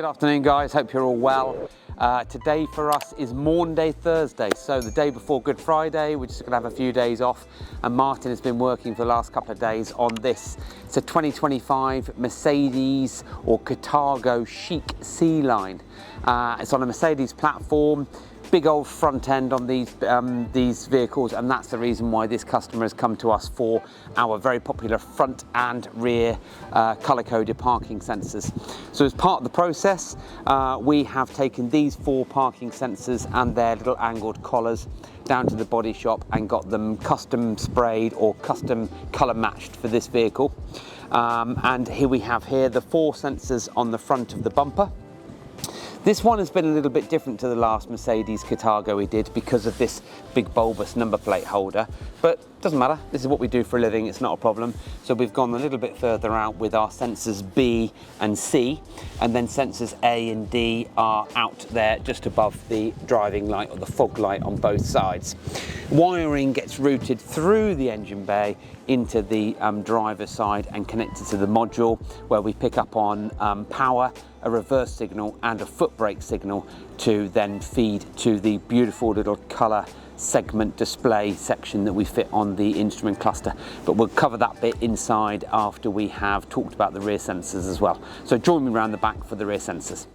Good afternoon guys, hope you're all well. Today for us is Maunday Thursday, so the day before Good Friday. We're just going to have a few days off, and Martin has been working for the last couple of days on this. It's a 2025 Mercedes or Carthago C-line. It's on a Mercedes platform. Big old front end on these vehicles, and that's the reason why this customer has come to us for our very popular front and rear color-coded parking sensors. So as part of the process, we have taken these 4 parking sensors and their little angled collars down to the body shop and got them custom sprayed or custom color matched for this vehicle. And here we have the 4 sensors on the front of the bumper. This one has been a little bit different to the last Mercedes Carthago we did because of this big bulbous number plate holder, but doesn't matter. This is what we do for a living, it's not a problem. So we've gone a little bit further out with our sensors B and C, and then sensors A and D are out there just above the driving light or the fog light on both sides. Wiring gets routed through the engine bay into the driver's side and connected to the module, where we pick up on power, a reverse signal and a foot brake signal to then feed to the beautiful little color segment display section that we fit on the instrument cluster. But we'll cover that bit inside after we have talked about the rear sensors as well. So join me around the back for the rear sensors.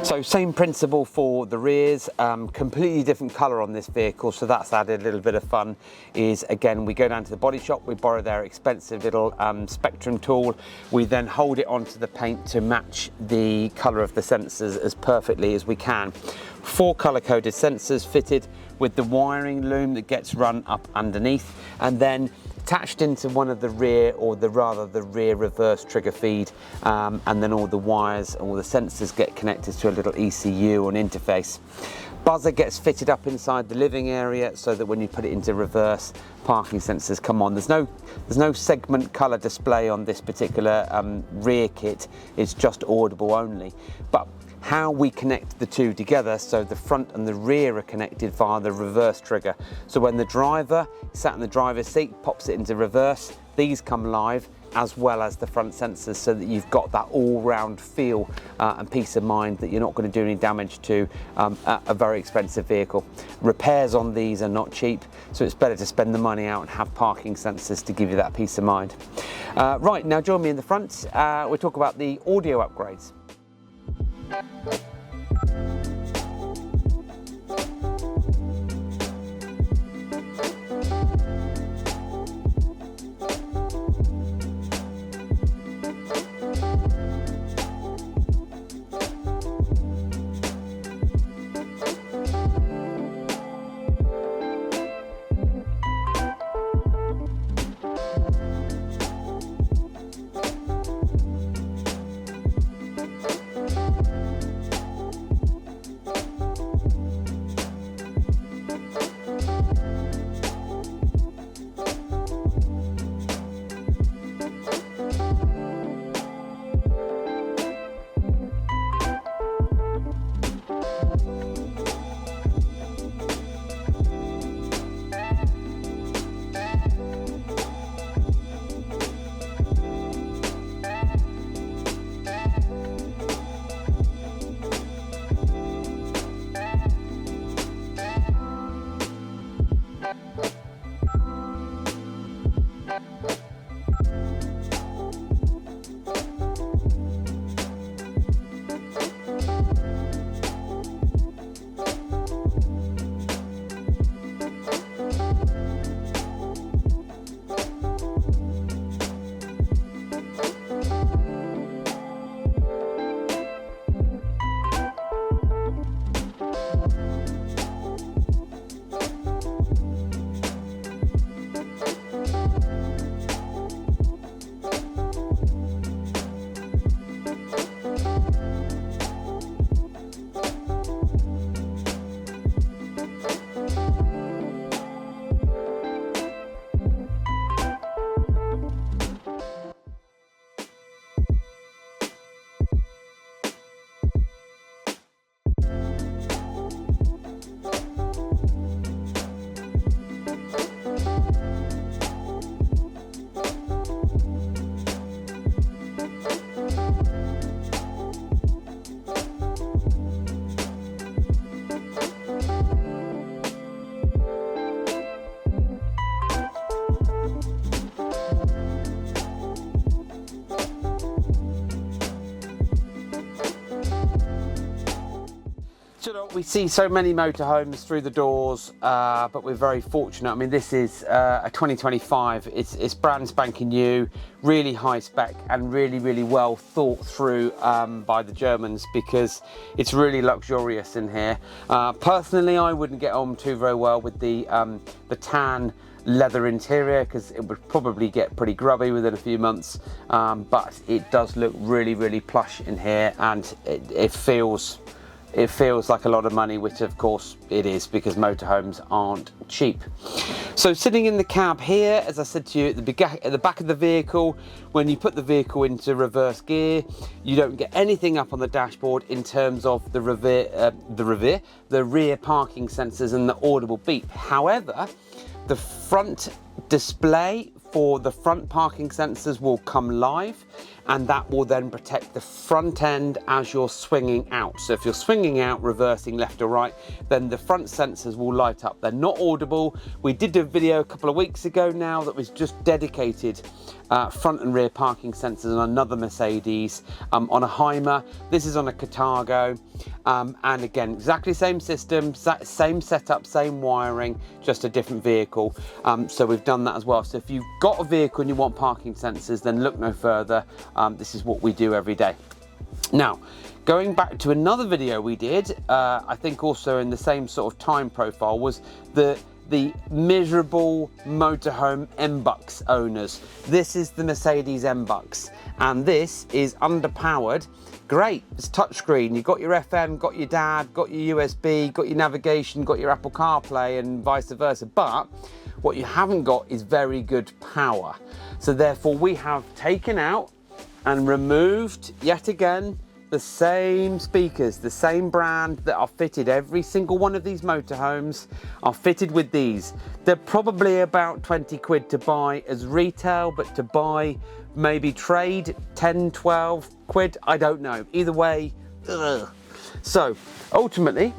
So same principle for the rears, completely different colour on this vehicle, so that's added a little bit of fun. Is again, we go down to the body shop, we borrow their expensive little spectrum tool, we then hold it onto the paint to match the colour of the sensors as perfectly as we can. 4 colour-coded sensors fitted with the wiring loom that gets run up underneath, and then attached into one of the rear, or the rear reverse trigger feed, and then all the wires, all the sensors get connected to a little ECU or an interface. Buzzer gets fitted up inside the living area so that when you put it into reverse, parking sensors come on. There's no segment color display on this particular rear kit. It's just audible only. But how we connect the two together, so the front and the rear are connected via the reverse trigger. So when the driver sat in the driver's seat, pops it into reverse, these come live, as well as the front sensors, so that you've got that all-round feel and peace of mind that you're not going to do any damage to a very expensive vehicle. Repairs on these are not cheap, so it's better to spend the money out and have parking sensors to give you that peace of mind. Right, now join me in the front. We'll talk about the audio upgrades. we see so many motorhomes through the doors, but we're very fortunate. I mean, this is a 2025. It's brand spanking new, really high spec, and really well thought through by the Germans, because it's really luxurious in here. Personally, I wouldn't get on too very well with the tan leather interior, because it would probably get pretty grubby within a few months, but it does look really plush in here, and it feels like a lot of money, which of course it is, because motorhomes aren't cheap. So sitting in the cab here, as I said to you, at the back of the vehicle, when you put the vehicle into reverse gear, you don't get anything up on the dashboard in terms of the rear parking sensors and the audible beep. However, the front display for the front parking sensors will come live, and that will then protect the front end as you're swinging out. So if you're swinging out, reversing left or right, then the front sensors will light up. They're not audible. We did a video a couple of weeks ago now that was just dedicated front and rear parking sensors on another Mercedes, on a Heimer. This is on a Carthago, and again, exactly same system, same setup, same wiring, just a different vehicle. So we've done that as well. So if you've got a vehicle and you want parking sensors, then look no further. This is what we do every day. Now, going back to another video we did, I think also in the same sort of time profile, was the miserable motorhome M-Bucks owners. This is the Mercedes M-Bucks, and this is underpowered. Great, it's touchscreen. You've got your FM, got your DAB, got your USB, got your navigation, got your Apple CarPlay, and vice versa. But what you haven't got is very good power. So therefore, we have taken out and removed yet again the same speakers, the same brand that are fitted. Every single one of these motorhomes are fitted with these. They're probably about 20 quid to buy as retail, but to buy maybe trade 10, 12 quid, I don't know. Either way, ugh. So ultimately,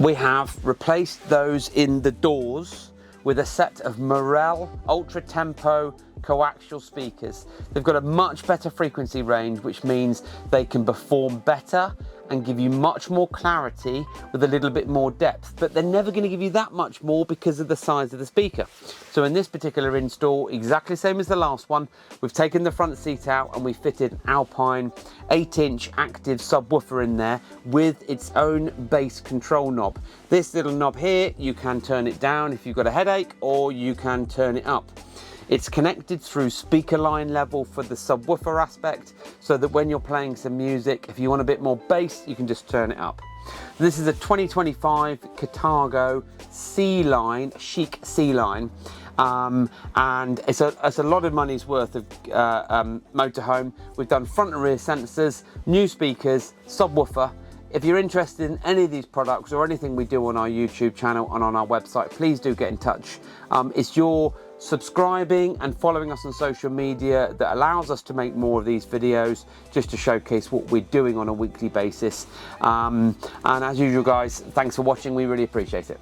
we have replaced those in the doors with a set of Morel ultra tempo coaxial speakers. They've got a much better frequency range, which means they can perform better and give you much more clarity with a little bit more depth, but they're never going to give you that much more because of the size of the speaker. So in this particular install, exactly same as the last one, we've taken the front seat out and we fitted an Alpine 8-inch active subwoofer in there with its own bass control knob. This little knob here, you can turn it down if you've got a headache, or you can turn it up. It's connected through speaker line level for the subwoofer aspect, so that when you're playing some music, if you want a bit more bass, you can just turn it up. This is a 2025 Carthago C-line, chic C-line, and it's a lot of money's worth of motorhome. We've done front and rear sensors, new speakers, subwoofer. If you're interested in any of these products or anything we do on our YouTube channel and on our website, please do get in touch. It's your subscribing and following us on social media that allows us to make more of these videos, just to showcase what we're doing on a weekly basis. And as usual, guys, thanks for watching. We really appreciate it.